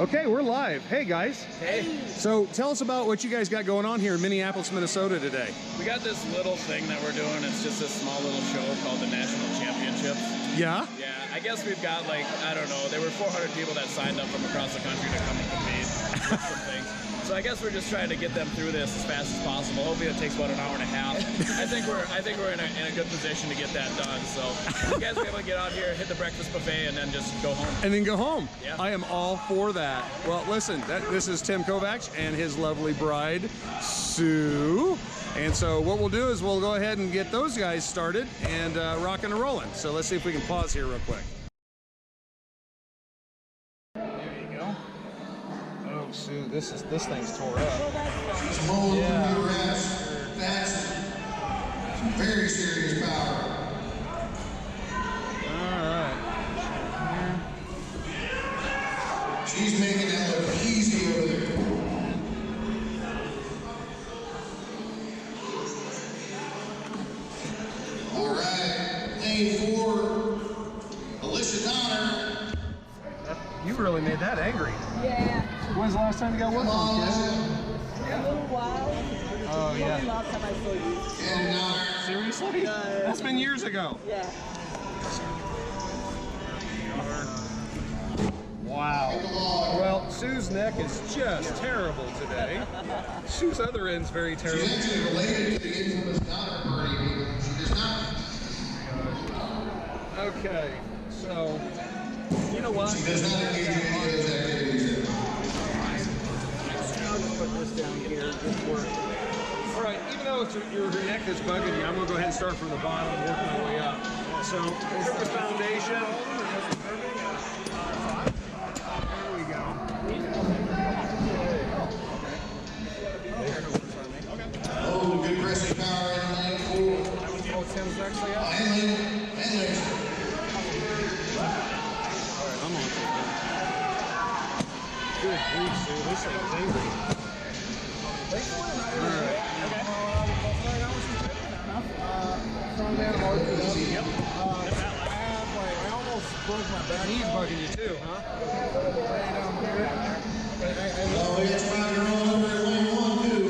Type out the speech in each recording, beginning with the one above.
Okay, we're live. Hey guys. Hey. So tell us about what you guys got going on here in Minneapolis, Minnesota today. We got this little thing that we're doing. It's just a small little show called the National Championships. Yeah? Yeah, I guess we've got like, I don't know, there were 400 people that signed up from across the country to come and compete with some things. So I guess we're just trying to get them through this as fast as possible. Hopefully it takes about an hour and a half. I think we're in a good position to get that done. So you guys will be able to get out here, hit the breakfast buffet, and then just go home. And then go home. Yeah. I am all for that. Well, listen, this is Tim Kovacs and his lovely bride, Sue. And so what we'll do is we'll go ahead and get those guys started and rocking and rolling. So let's see if we can pause here real quick. Sue, this thing's tore up. She's rolling through your reps. That's some very serious power. Alright. She's making that look easy over there. Alright, lane 4, Alicia Donner. You really made that angry. Yeah. When's the last time you got work on, kid? A little while. Oh, yeah. Last time I saw you. And Seriously? That's been years ago. Yeah. Wow. Well, Sue's neck is just terrible today. Sue's other end's very terrible. she's actually related to the infamous Donner party. She does not. Okay, so, you know what? She does not engage in any of those activities. I'll just put this down here. Just work. All right, even though it's your neck that's bugging you, I'm going to go ahead and start from the bottom and work my way up. So, here's the foundation. There we go. Oh, good pressing power in lane 4. Oh, Tim's actually up. And lane. I'm on to it. Good grief, Sue. This thing's angry. All right. Yep. I almost broke my back. Knee's bugging you too, huh? Oh, it's when you're on over at lane 1, too.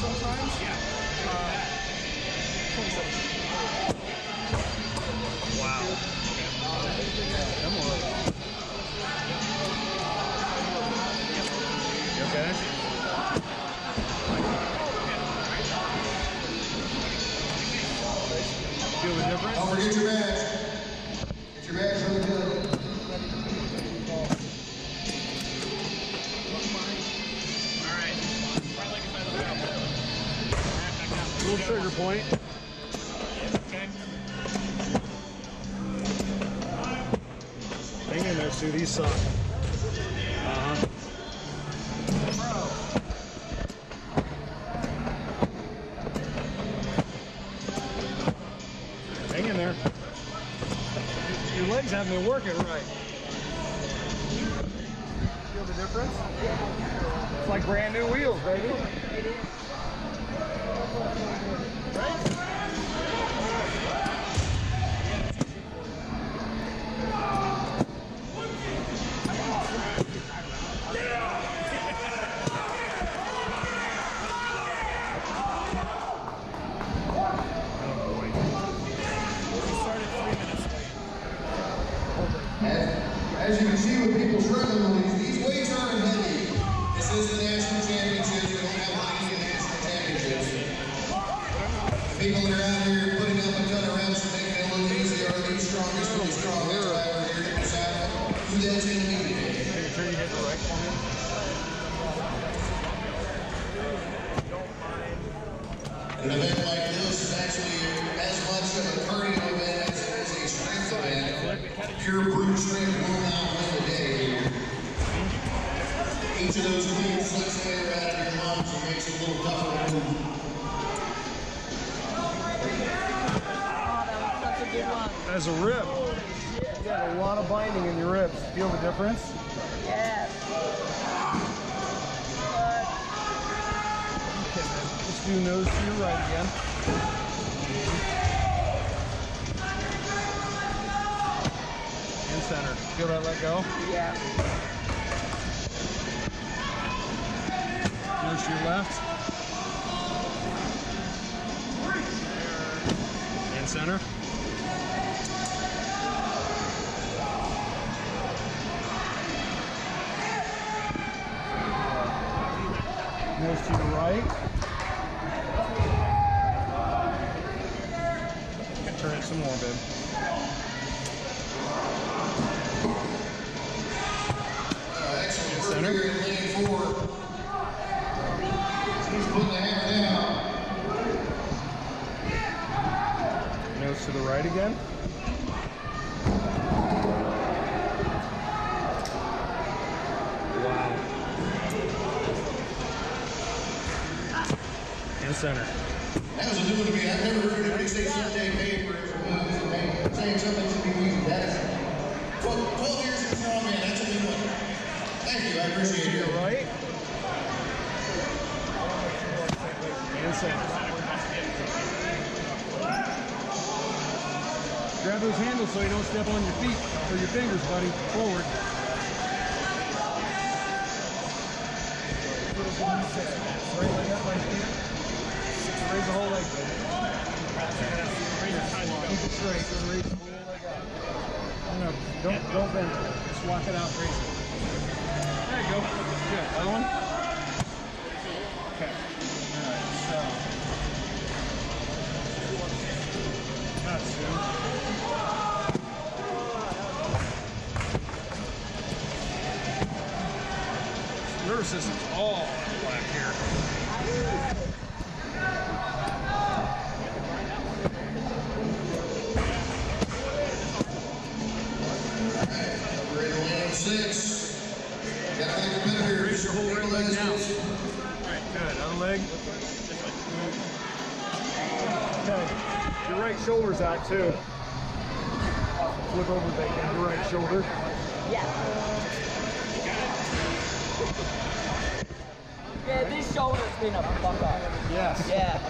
Sometimes? Yeah. Wow. Come on. You okay? Feel the difference? Don't forget your badge. Get your badge really good. Little trigger point. Hang in there, Sue. These suck. Uh-huh. Hang in there. Your legs haven't been working right. Feel the difference? It's like brand new wheels, baby. As you can see with people struggling with these weights aren't heavy. This is the national championships. We don't have money in national championships. The people that are out here putting up a ton of reps and making it look easy are the strongest of the strong. That's why we're here to decide who that's going to be today. Turn your head right for me. An event like this is actually as much of a cardio event as it is a strength event. Pure brute strength will not win the day. Each of those clean slips air out of your lungs and makes it a little tougher to move. Oh, that was such a good one. That's a rib. You got a lot of binding in your ribs. Feel the difference? Yes. Okay, man. Let's do nose to your right again. And center. Feel that let go? Yeah. Nose to your left. And center. Nose to your right. Turn it some more, babe. Excellent work Center. here in lane 4. He's putting the hammer down. Nose to the right again. Wow. And center. That was a new one to me. I've never heard anybody say Sunday paper saying something should be easy. That is 12 years in Strongman. That's a new one. Thank you. I appreciate it. Right. And center. Grab those handles so you don't step on your feet or your fingers, buddy. Forward. Straight like that right here. Raise the whole leg, baby. Keep it straight. Raise the whole leg out. No, don't bend it. Just walk it out, raise it. There you go. Good. Other one. Okay. All right. So. That's good. Nervous system's all black here. We're in lane 6. Got other competitors. Raise your whole right leg now. All right, good. Other leg. Okay. Your right shoulder's out too. Flip over, back down your right shoulder. Yeah. Yeah, this shoulder's been a fuck up. Yes. Yeah.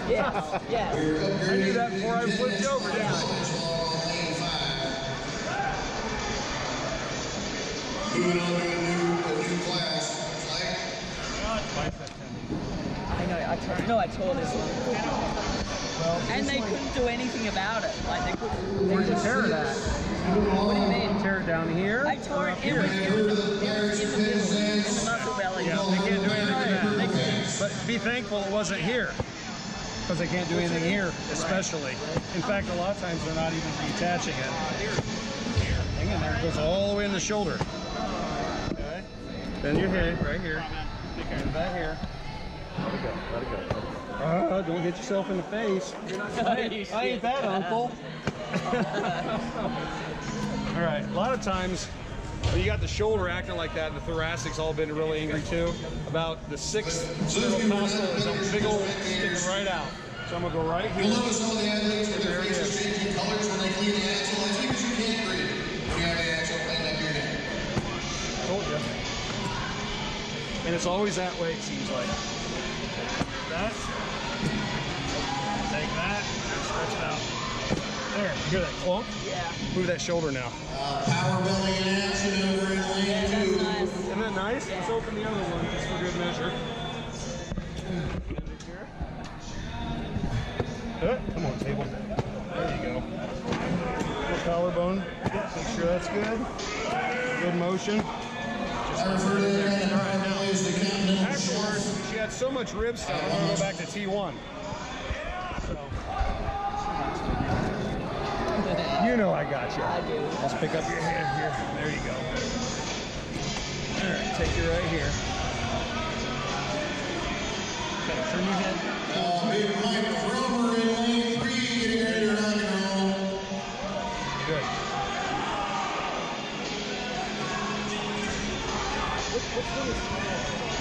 Yes. Yes. I knew that before I flipped you over, didn't I? Moving on to a new class. I know. I tore this one. Well, And they couldn't do anything about it. Like they couldn't. where'd you tear that? What do you mean? Tear it down here? I tore it. It was in the muscle belly. Yeah, they can't do anything They with that. couldn't. But be thankful it wasn't here. Because they can't do anything here, especially. In fact, a lot of times they're not even detaching it. Hang in there. It goes all the way in the shoulder. Okay. Bend your head right here. Bend back here. Let it go. Let it go. Don't hit yourself in the face. I ain't that, Uncle. All right. A lot of times when you got the shoulder acting like that, the thoracic's all been really angry too. About the 6th intercostal is a big old sticking right out. So I'm gonna go right here. You'll notice some of the athletes with their faces changing colors when they clean the axle. That's because you can't breathe. You have the axle cleaned up your head. Told you. And it's always that way, it seems like. That. Take that. Stretch it out. There. You hear that clunk? Yeah. Move that shoulder now. Power building in action over in lane 2. Nice. Isn't that nice? Yeah. Let's open the other one just for good measure. Come on, table. There you go. Little collarbone. Make sure that's good. Good motion. I refer to that kind of normally as the continental Afterwards, shelf. she had so much rib stuff, I'm gonna go back to T1. So. You know I got you. I do. Let's pick up your hand here. There you go. All right, take you right here. Okay, turn your head. Big Mike Fromer in lane 3, getting ready to rock and roll. Good.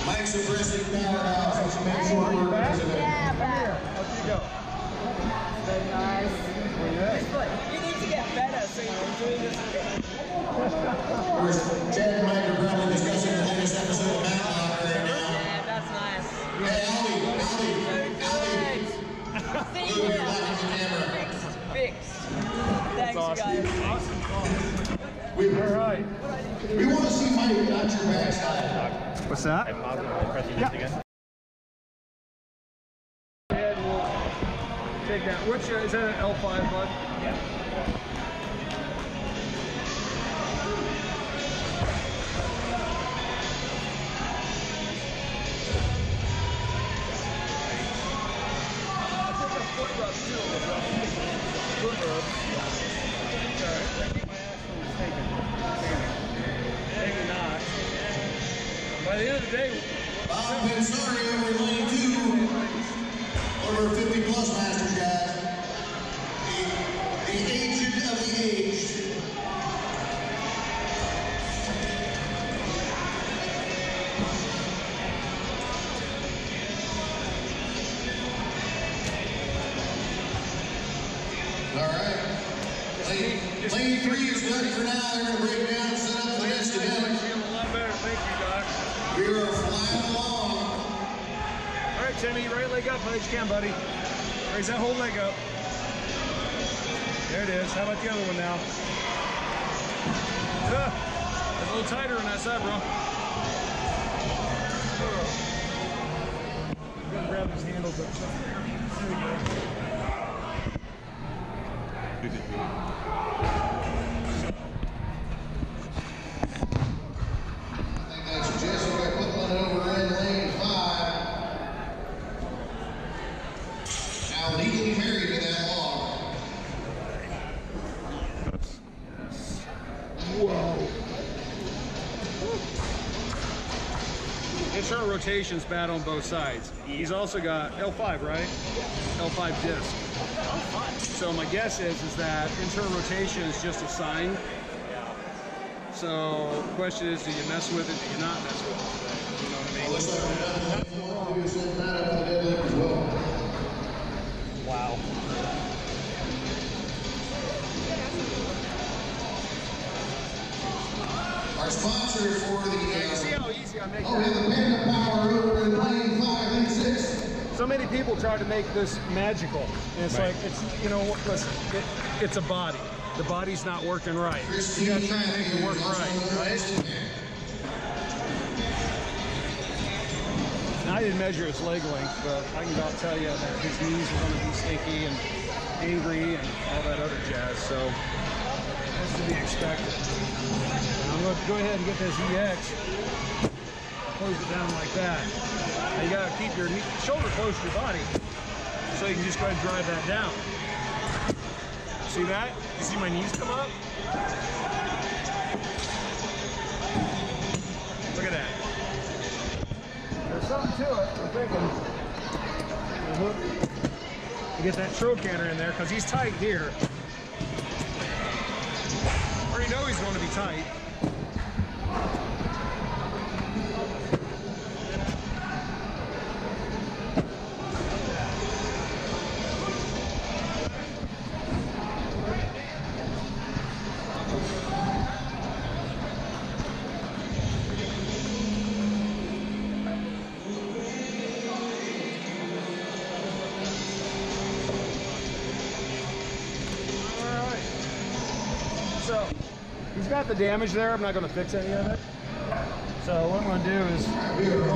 Mike's impressive powerhouse. Let's make sure we're represented. Yeah, back. Up you go. Very nice. Where you at? But you need to get better so you can do this again. Chad and Mike are probably discussing the latest episode of Mountain Locker right now. Yeah, that's nice. Hey, Allie. See Blue, you're ya. blocking the camera. Fixed. Thanks, Awesome. you guys. Awesome. We, All right. we want to see Mike, not your backside. What's that? Which is that an L5, bud? Yeah. By the end of the day, Bob Pensari over lane 2. Over 50 plus masters, guys. The aged of the aged. All right. Lane 3 is done for now. They're going to break down and set up the next event. a lot better. Thank you, Doc. We are flying along. All right, Timmy, right leg up as you can, buddy. Raise that whole leg up. There it is. How about the other one now? That's a little tighter on that side, bro. I'm gonna grab his handles up. There we go. I think that's Jessica Cookman over in lane 5. Now legally married to that log. Whoa. Internal rotation's bad on both sides. He's also got L5, right? L5 disc. So my guess is that internal rotation is just a sign. So the question is, do you mess with it? Do you not mess with it? You know what I mean? Looks like we're done with lane 1. We'll send that up to the deadlift as well. Wow. Our sponsor for the See how easy I make we have that? the Panda Power over in lane 5, lane 6. So many people try to make this magical. And it's like, it's, you know, listen, it's a body. The body's not working right. You gotta try and make it work right? And I didn't measure his leg length, but I can about tell you that his knees are gonna be stinky and angry and all that other jazz. So that's to be expected. And I'm gonna go ahead and get this EX. Close it down like that. Now you gotta keep your shoulder close to your body, so you can just go ahead and drive that down. See that? You see my knees come up? Look at that. There's something to it. I'm thinking. You get that trochanter in there because he's tight here. Or you know he's going to be tight. So he's got the damage there. I'm not going to fix any of it. So what I'm going to do is go to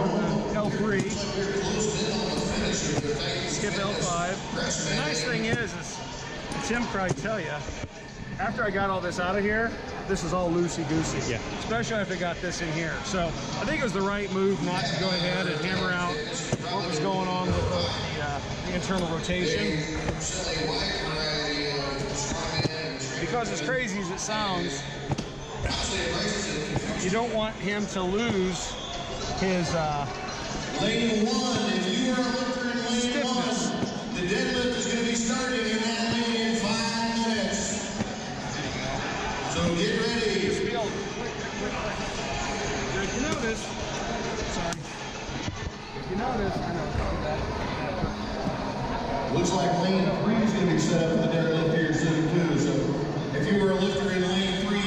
L3, skip L5. The nice thing is Tim probably tell you, after I got all this out of here, this is all loosey-goosey. Yeah. Especially after I got this in here. So I think it was the right move not to go ahead and hammer out what was going on with the internal rotation. Because as crazy as it sounds, you don't want him to lose his Lane 1, if you are a lifter in lane stiffness. 1, the deadlift is going to be starting in that lane in 5 minutes. So get ready. If you notice, sorry. If you notice, I know that. Looks like lane 3 is going to be set up for the deadlift here soon too. So if you were a lifter in lane 3,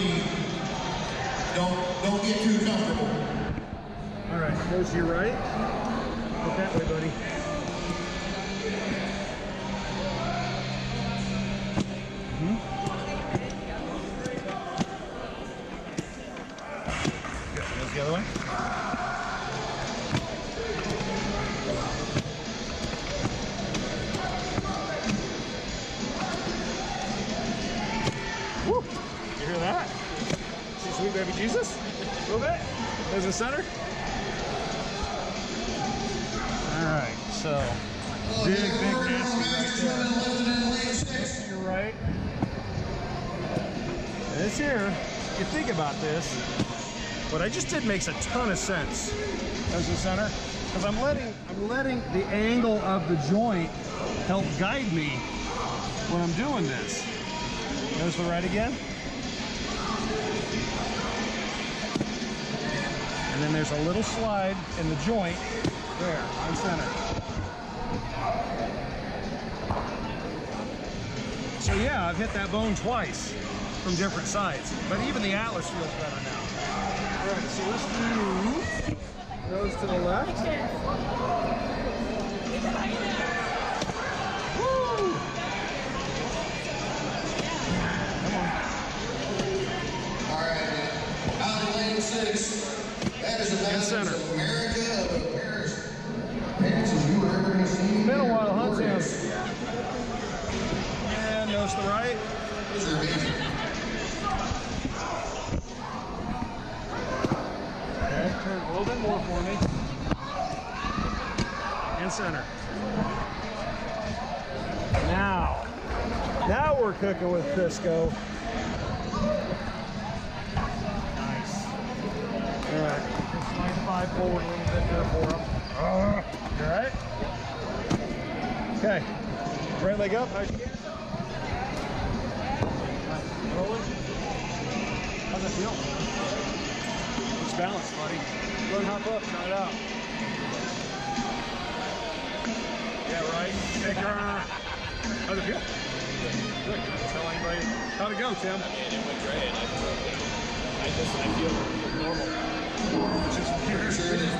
don't get too comfortable. All right, goes to your right. Look that way, buddy. Good. Goes the other way. baby Jesus. A little bit. There's the center. All right, so big nasty right there. You're right. This here, you think about this, what I just did makes a ton of sense. There's the center, because I'm letting the angle of the joint help guide me when I'm doing this. There's the right again. And then there's a little slide in the joint there, on center. So yeah, I've hit that bone twice from different sides, but even the atlas feels better now. All right, so let's do those to the left. Woo! Come on. All right, out of lane 6. That is a center. of America of Paris. Parents, you were ever going to see. It's been a while, huh, Tim? And nose to the right. Those are amazing. Okay, turn a little bit more for me. And center. Now we're cooking with Crisco. Nice. All right. Slide 5 forward a little bit there for him. You all right? Okay. Right leg up. Nice. Rolling. How's that feel? It's balanced, buddy. Go and hop up. Try it out. Yeah, right. Take your arm. How's it feel? Good. Tell anybody. How'd it go, Tim? I mean, it went great. I feel normal. Which is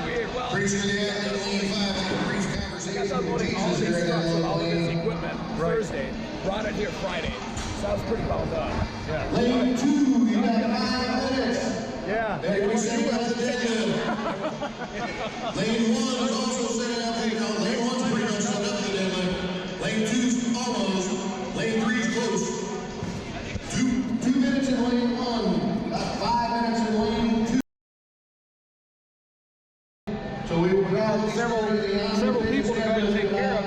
weird. Well, Pretty sure they have that lane 5 like a brief conversation I was with loading all Jesus these there trucks in with all that of this lane. equipment Right. Thursday, brought it here Friday. So I was pretty well done. Yeah. Lane 2, you got 5 minutes. Yeah. They were setting up the deadlift. Lane 1 is also setting up the deadlift. Lane 1's pretty much set up the deadlift. Lane 2's almost. Lane 3's close. 2 minutes in lane 1. About 5 minutes in lane 2. So we will grab Several people to go and take care of.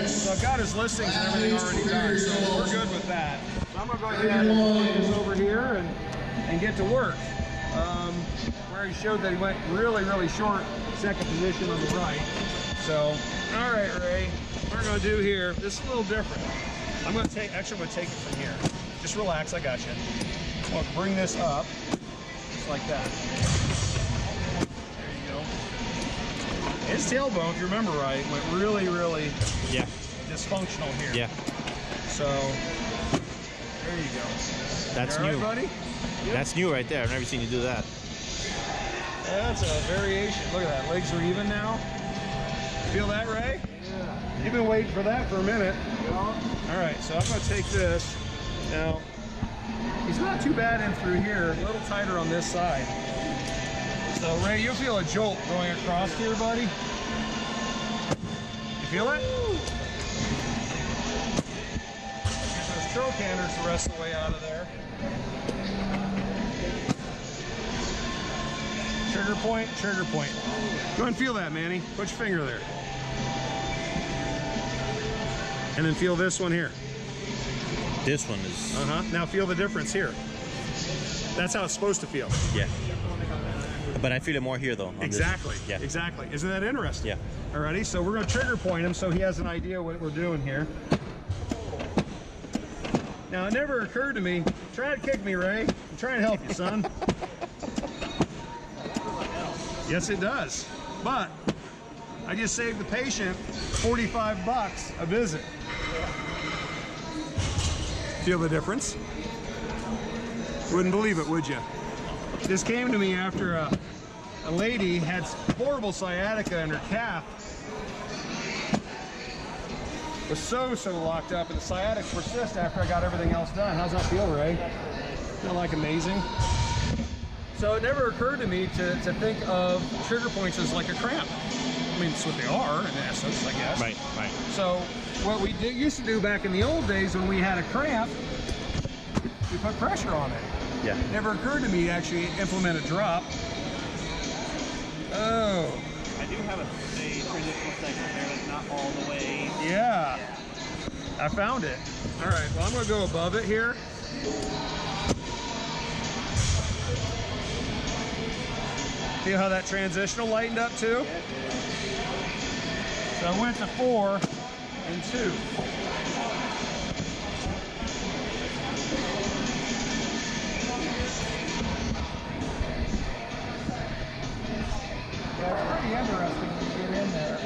So I've got his listings and everything already done, so we're good with that. So I'm gonna go ahead and put this over here and get to work. Where he showed that he went really short, second position on the right. So, all right, Ray, what we're gonna do here, this is a little different. I'm gonna take it from here. Just relax, I got you. I'll bring this up, just like that. There you go. His tailbone, if you remember right, went really Yeah. dysfunctional here. Yeah. So, there you go. That's You all new. right, buddy? Yep. That's new right there. I've never seen you do that. That's a variation. Look at that. Legs are even now. Feel that, Ray? Yeah. You've been waiting for that for a minute. Yeah. All right, so I'm going to take this. Now, he's not too bad in through here. A little tighter on this side. So, Ray, you'll feel a jolt going across here, buddy. You feel it? Get those trochanters the rest of the way out of there. Trigger point, trigger point. Go and feel that, Manny. Put your finger there. And then feel this one here. This one is. Now feel the difference here. That's how it's supposed to feel. Yeah. But I feel it more here though. on this. Exactly. Yeah. Exactly. Isn't that interesting? Yeah. Alrighty, so we're going to trigger point him so he has an idea what we're doing here. Now, it never occurred to me, try to kick me, Ray. I'm trying to help you, son. Yes, it does. But I just saved the patient $45 a visit. Feel the difference? Wouldn't believe it, would you? This came to me after a lady had horrible sciatica in her calf. Was so locked up, and the sciatic persists after I got everything else done. How's that feel, Ray? Feel like amazing? So it never occurred to me to think of trigger points as like a cramp. I mean, it's what they are in essence, I guess. Right. So what we used to do back in the old days when we had a cramp, we put pressure on it. Yeah. Never occurred to me to actually implement a drop. Oh. I do have a transitional section there that's not all the way. Yeah. I found it. All right, well, I'm gonna go above it here. Feel how that transitional lightened up too? So I went to 4 and 2. Yeah, it's pretty interesting when you get in there.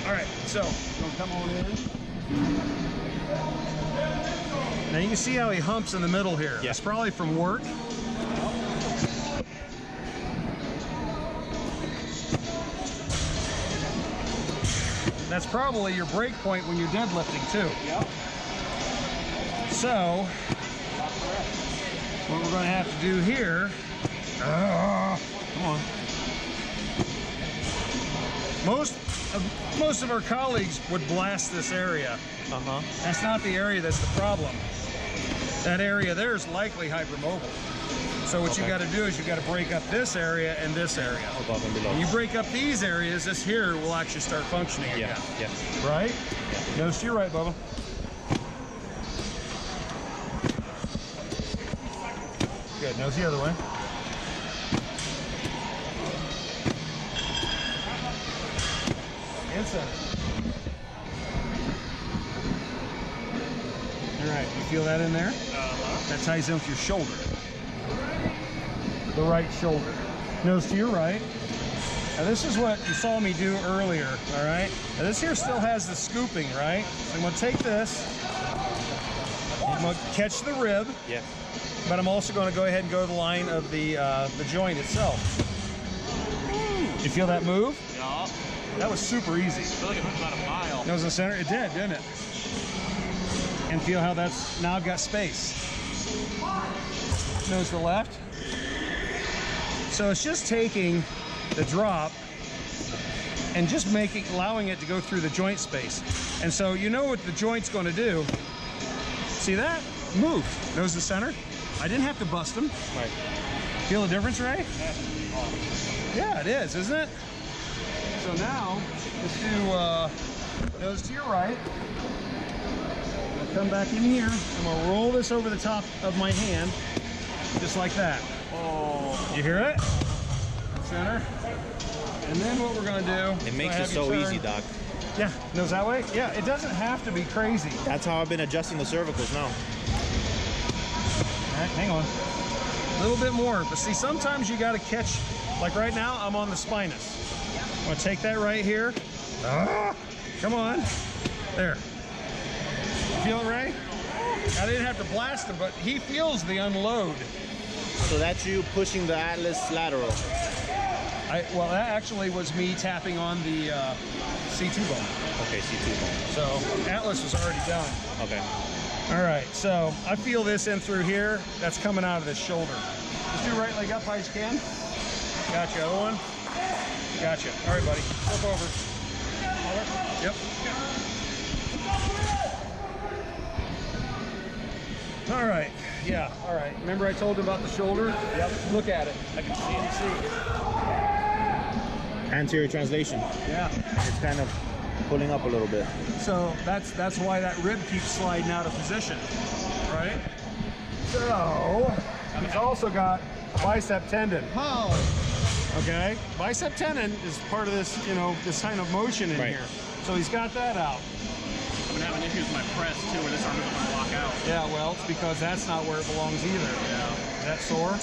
All right, so we'll come on in. Now you can see how he humps in the middle here. Yeah. That's probably from work. That's probably your break point when you're deadlifting too. Yep. So, what we're going to have to do here, come on. Most of our colleagues would blast this area. Uh-huh. That's not the area that's the problem. That area there is likely hypermobile. So what you got to do is you got to break up this area and this area. Above and below. When you break up these areas, this here will actually start functioning again. Yeah. Right? Yeah. Nose to your right, Bubba. Good. Nose the other way. And center. All right. You feel that in there? That ties in with your shoulder. The right shoulder. Nose to your right. Now this is what you saw me do earlier, all right? Now this here still has the scooping, right? So I'm gonna take this, I'm gonna catch the rib, Yeah. but I'm also gonna go ahead and go to the line of the joint itself. You feel that move? Yeah. That was super easy. I feel like it took about a mile. Nose in the center, it did, didn't it? And feel how that's, now I've got space. Nose to the left. So it's just taking the drop and just allowing it to go through the joint space. And so you know what the joint's going to do. See that? Move. Nose to center. I didn't have to bust them. Right. Feel the difference, Ray? Yeah, it is, isn't it? So now, let's do nose to your right. I'll come back in here. I'm going to roll this over the top of my hand, just like that. Oh. You hear it? Center. And then what we're going to do... It makes it so easy, Doc. Yeah, nose that way? Yeah, it doesn't have to be crazy. That's how I've been adjusting the cervicals now. All right, hang on. A little bit more. But see, sometimes you got to catch... Like right now, I'm on the spinous. I'm going to take that right here. Come on. There. Feel it, Ray? I didn't have to blast him, but he feels the unload. So that's you pushing the Atlas lateral. Well, that actually was me tapping on the C2 bone. Okay, C2 bone. So Atlas was already done. Okay. All right, so I feel this in through here. That's coming out of this shoulder. Just do right leg up high as you can. Gotcha. Other one. Gotcha. All right, buddy. Flip over. Yep. All right. Yeah. All right. Remember I told him about the shoulder? Yep. Look at it. I can see it. Anterior translation. Yeah. It's kind of pulling up a little bit. So that's why that rib keeps sliding out of position, right? So he's also got a bicep tendon. Oh. Okay, bicep tendon is part of this, this kind of motion in Right. here. So he's got that out. I've been having issues with my press too, where this arm doesn't want to lock out. Yeah, well, it's because that's not where it belongs either. Yeah. Is that sore?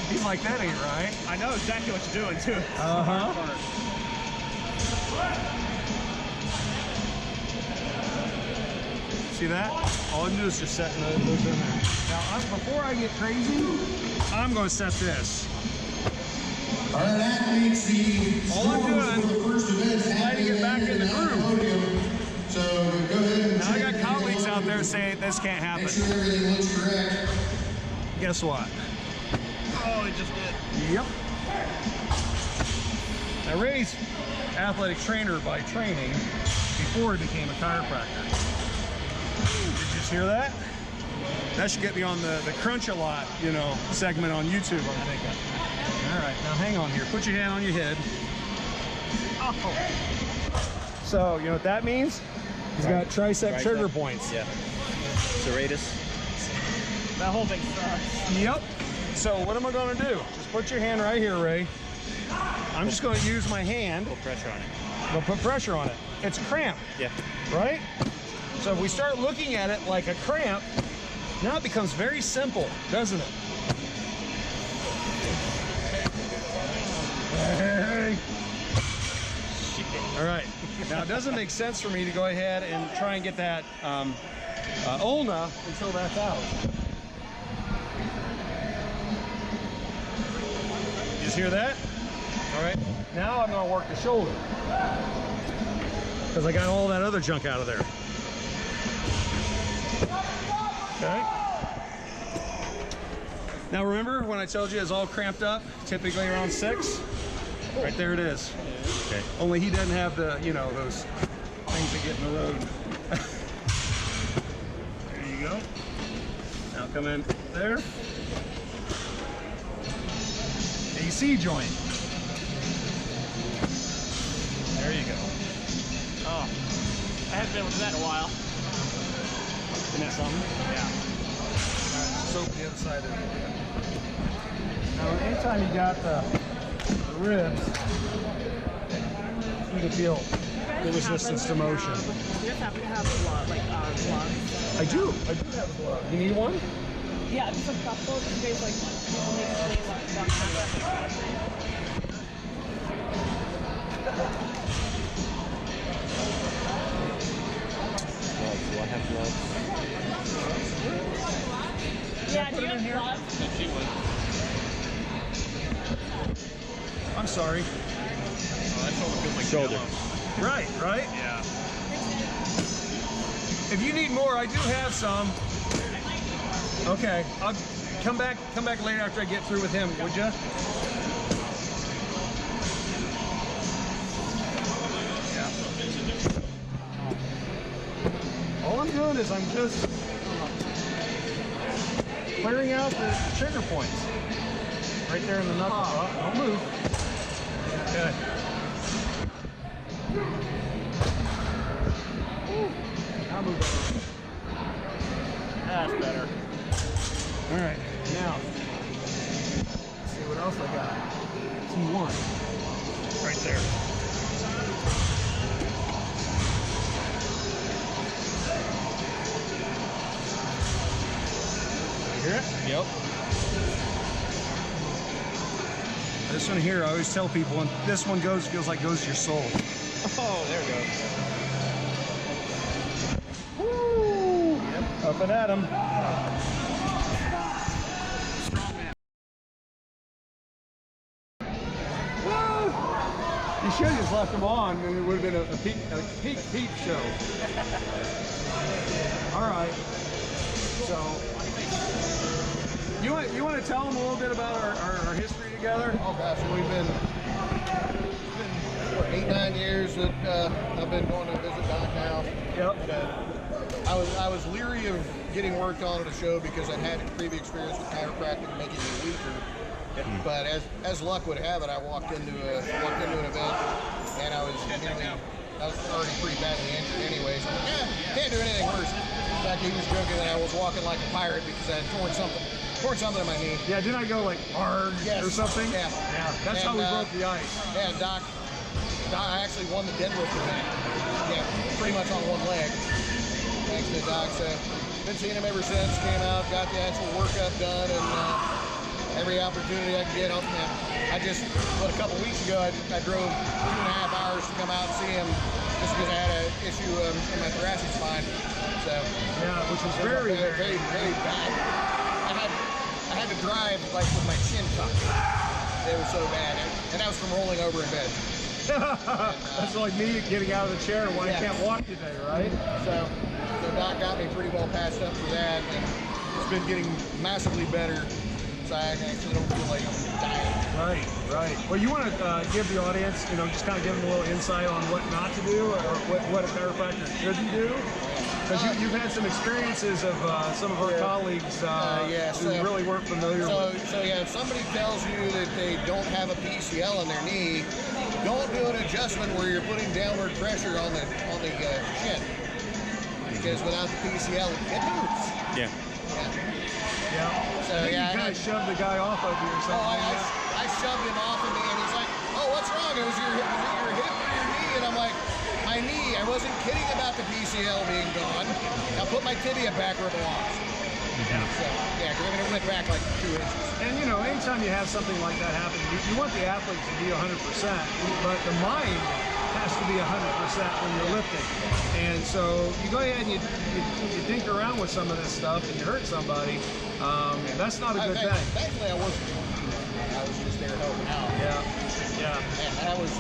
He's like, that ain't right. I know exactly what you're doing too. Uh-huh. See that? All I'm doing is just setting those in there. Now, before I get crazy, I'm going to set this. All right, athletes, the All I'm scores doing for the first event is sliding it back in the groove. podium. So go ahead and Now, I check got colleagues out there saying this can't happen. Make sure everything looks correct. Guess what? Oh, it just did. Yep. Now Ray's athletic trainer by training before he became a chiropractor. Did you just hear that? That should get me on the crunch a lot, you know, segment on YouTube, I'm thinking. All right, now hang on here. Put your hand on your head. Oh. So, you know what that means? He's got tricep trigger points. Yeah. Serratus. That whole thing sucks. Yep. So what am I going to do? Just put your hand right here, Ray. I'm just going to use my hand. Put pressure on it. We'll put pressure on it. It's a cramp. Yeah. Right? So if we start looking at it like a cramp, now it becomes very simple, doesn't it? Hey. All right. Now it doesn't make sense for me to go ahead and try and get that ulna until that's out. You just hear that? All right. Now I'm going to work the shoulder because I got all that other junk out of there. Okay. Now remember when I told you it's all cramped up, typically around 6? Right there it is. Okay. Only he doesn't have the, you know, those things that get in the road. There you go. Now come in there. AC joint. There you go. Oh, I haven't been able to do that in a while. Isn't that something? Yeah. Soap the other side of it. Now, anytime you got the ribs, you can feel the resistance to motion. You just happen to have gloves, like gloves. I do have a glove. You need one? Yeah, just a couple. Just in case, like, people make mistakes on stuff. Gloves. Do I have gloves? Yeah, do you have gloves? She would. I'm sorry. Oh, that shoulder feels like Shoulder. yellow. Right. Yeah. If you need more, I do have some. Okay, I'll come back later after I get through with him, would you? Yeah. All I'm doing is I'm just clearing out the trigger points. Right there in the knuckle. Oh, don't move. Okay. I'll move over. That's better. All right, now, let's see what else I got. T1, right there. You hear it? Yep. This one here, I always tell people, when this one goes, feels like goes to your soul. Oh, there it goes. Woo! Yep, up and at 'em. Strongman. You should have just left them on, and it would have been a peep show. All right. So, you want to tell them a little bit about our history together? Oh gosh, we've been what, 8-9 years that I've been going to visit Doc now. Yep. I was leery of getting worked on at a show because I'd had previous experience with chiropractic making me weaker. But as luck would have it, I walked into an event and I was already pretty badly injured anyway. So I'm like, yeah, can't do anything worse. In fact, he was joking that I was walking like a pirate because I had torn something in my knee. Yeah, didn't I go like hard or something? Yeah. That's how we broke the ice. Yeah, Doc, I actually won the deadlift event. Yeah, pretty much on one leg. Thanks to Doc. So, been seeing him ever since. Came out, got the actual workup done, and every opportunity I could get on him. A couple weeks ago, I drove 2.5 hours to come out and see him just because I had an issue in my thoracic spine. So, Yeah, which was very bad. I had to drive like with my chin tucked. It was so bad, and that was from rolling over in bed. That's like me getting out of the chair when I can't walk today, right? So Doc got me pretty well patched up for that, and it's been getting massively better. So I actually don't feel like I'm dying. Right, right. Well, you want to give the audience, you know, just kind of give them a little insight on what not to do, or what a chiropractor shouldn't do. Because you've had some experiences of some of our colleagues who really weren't familiar with. So yeah, if somebody tells you that they don't have a PCL in their knee, don't do an adjustment where you're putting downward pressure on the shin. Because without the PCL, it moves. Yeah. Yeah. So You kind of shoved the guy off of you or something. I shoved him off of me, and he's like, "Oh, what's wrong? It was your hip or your knee?" And I'm like, "My knee. I wasn't kidding about the PCL being gone. Now put my tibia back where it belongs." Yeah. So yeah, because it went back like 2 inches. And you know, anytime you have something like that happen, you want the athlete to be 100%, but the mind has to be 100% when you're lifting. And so you go ahead and you dink around with some of this stuff and you hurt somebody. That's not a good thing. Thankfully, I wasn't. I was just there helping out. Yeah. Yeah. And that was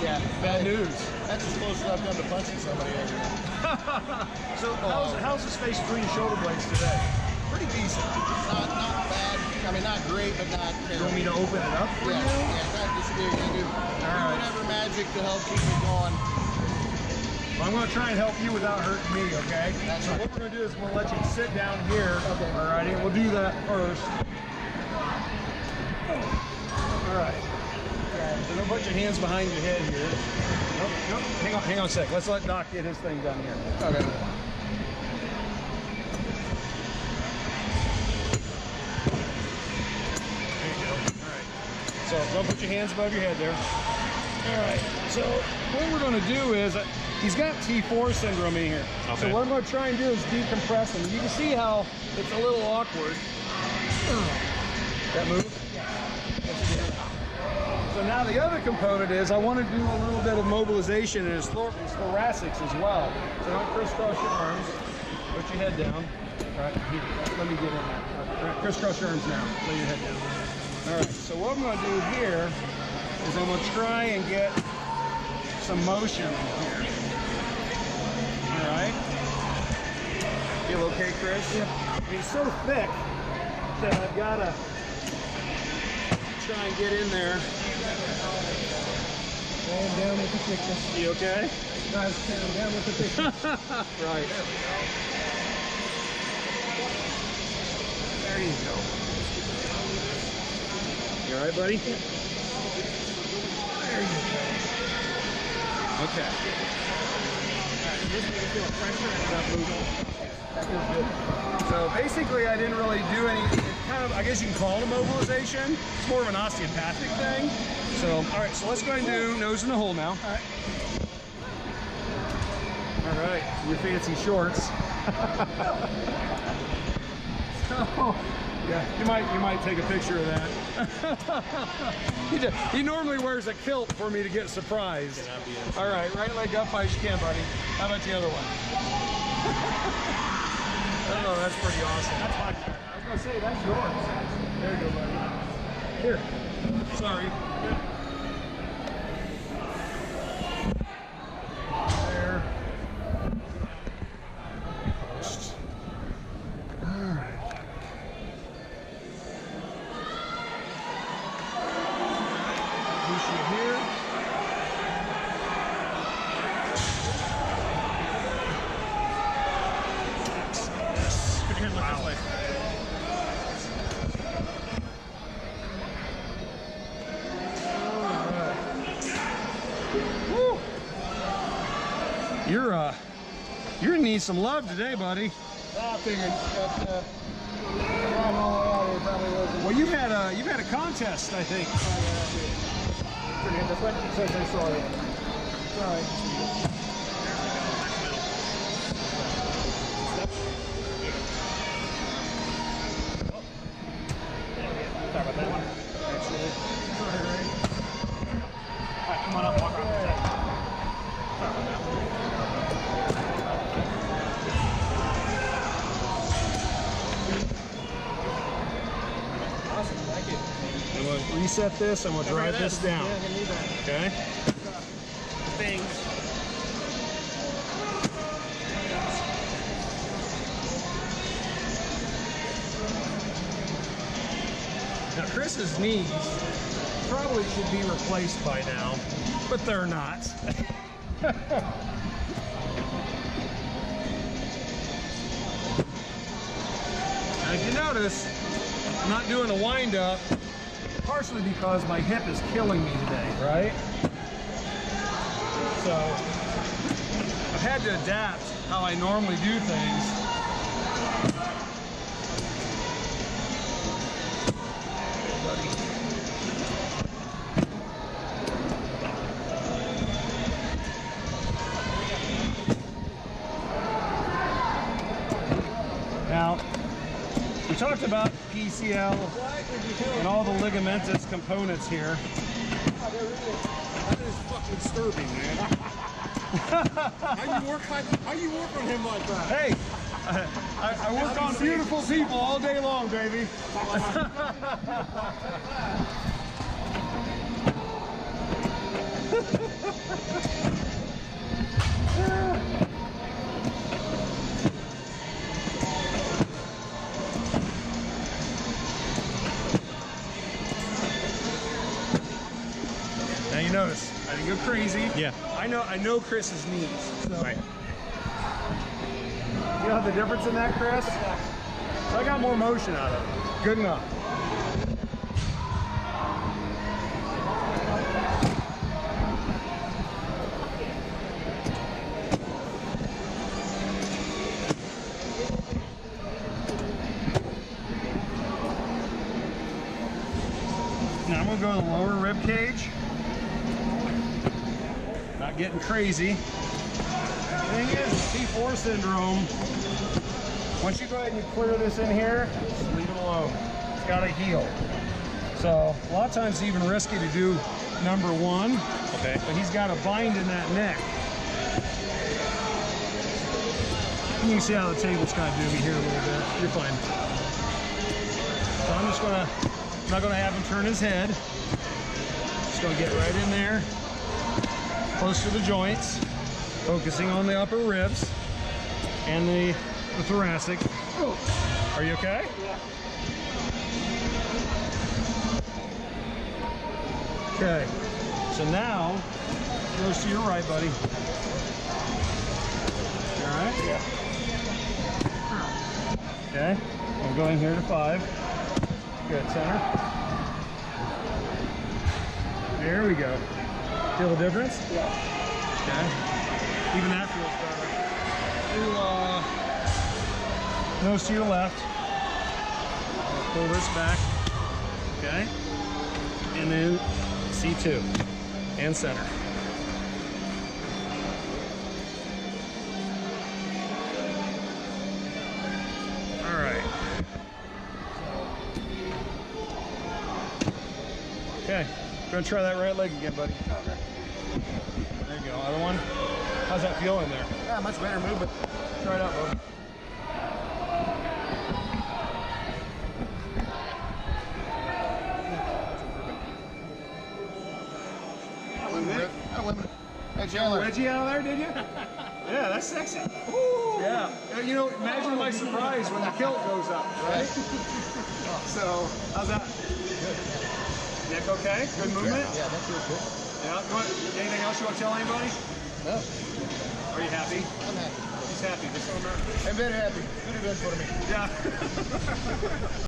Bad news. That's as close as I've come to punching somebody ever. So how's his face between shoulder blades today? Pretty decent. Not bad. I mean, not great, but not You terrible. want me to open it up for you? Yeah. Just do whatever magic to help keep me going. Well, I'm going to try and help you without hurting me, okay? That's so right. what we're going to do is we'll let you sit down here. Okay. All righty. We'll do that first. All right. So don't put your hands behind your head here. Nope. Hang on a sec. Let's let Doc get his thing done here. Okay. So don't put your hands above your head there. All right. So what we're going to do is, he's got T4 syndrome in here. Okay. So what I'm going to try and do is decompress him. You can see how it's a little awkward. That move? So now the other component is I want to do a little bit of mobilization in his thoracics as well. So don't crisscross your arms. Put your head down. All right, here, let me get in there. All right, crisscross your arms now. Lay your head down. All right, so what I'm going to do here is I'm going to try and get some motion in here. All right. Feel okay, Chris? Yeah. He's so thick that I've got to try and get in there. Down with the thickness. You okay? Guys, down with the thickness. Right. There you go. You all right, buddy? There you go. Okay. So basically, I didn't really do any, kind of, I guess you can call it a mobilization. It's more of an osteopathic thing. So, all right, so let's go ahead and do nose in the hole now. All right. All right, your fancy shorts. So, yeah, you might take a picture of that. He normally wears a kilt for me to get surprised. All right, right leg up high as you can, buddy. How about the other one? I don't know, that's pretty awesome. That's my turn. I was gonna say that's yours. There you go, buddy. Here. Sorry. There. All right. Here. Put your hand look this way. Woo. You're gonna need some love today, buddy. I figured that driving all the way out here probably wasn't. Well, you've had a contest, I think. Turn your head this way. So sorry. Sorry. Sorry about that one. All right, come on up, walk around the set. Sorry about that. Awesome, thank you. I'm gonna reset this. I'm gonna drive this down. Yeah, I need that. Okay. Things. Now Chris's knees probably should be replaced by now, but they're not. Now, if you notice, I'm not doing a wind up, partially because my hip is killing me today, right? So I've had to adapt how I normally do things. Now, we talked about PCL and all the ligamentous components here. That is fucking disturbing, man. How you work on him like that? Hey, I work on beautiful people all day long, baby. Now you notice, I didn't go crazy. Yeah. I know Chris's knees. So. Right. You know the difference in that, Chris? So I got more motion out of it. Good enough. Now I'm gonna go to the lower rib cage. Not getting crazy. Thing is, C4 syndrome, once you go ahead and you clear this in here, just leave it alone. It's got to heal. So a lot of times it's even risky to do number one. Okay. But he's got a bind in that neck. And you can see how the table's kind of doing me here a little bit. You're fine. So I'm just gonna, not gonna have him turn his head. Just gonna get right in there, close to the joints. Focusing on the upper ribs and the thoracic. Are you okay? Yeah. Okay. So now, goes to your right, buddy. You all right? Yeah. Okay. We'll go in here to 5. Good, center. There we go. Feel the difference? Yeah. Okay. Even that feels better. Nose to your left. Pull this back. Okay. And then C2. And center. All right. Okay. Gonna try that right leg again, buddy. Okay. There you go. Other one. How's that feel in there? Yeah, much better movement. Try it out, bud. Hey, Chandler. Wedgie out of there, did you? Yeah, that's sexy. Yeah. You know, imagine my surprise when the kilt goes up, right? So, how's that? Good. Neck okay? Good movement? Yeah, that feels good. Yeah. Anything else you want to tell anybody? No, Are you happy? I'm happy. He's happy. This one, I'm very happy. Good event for me. yeah.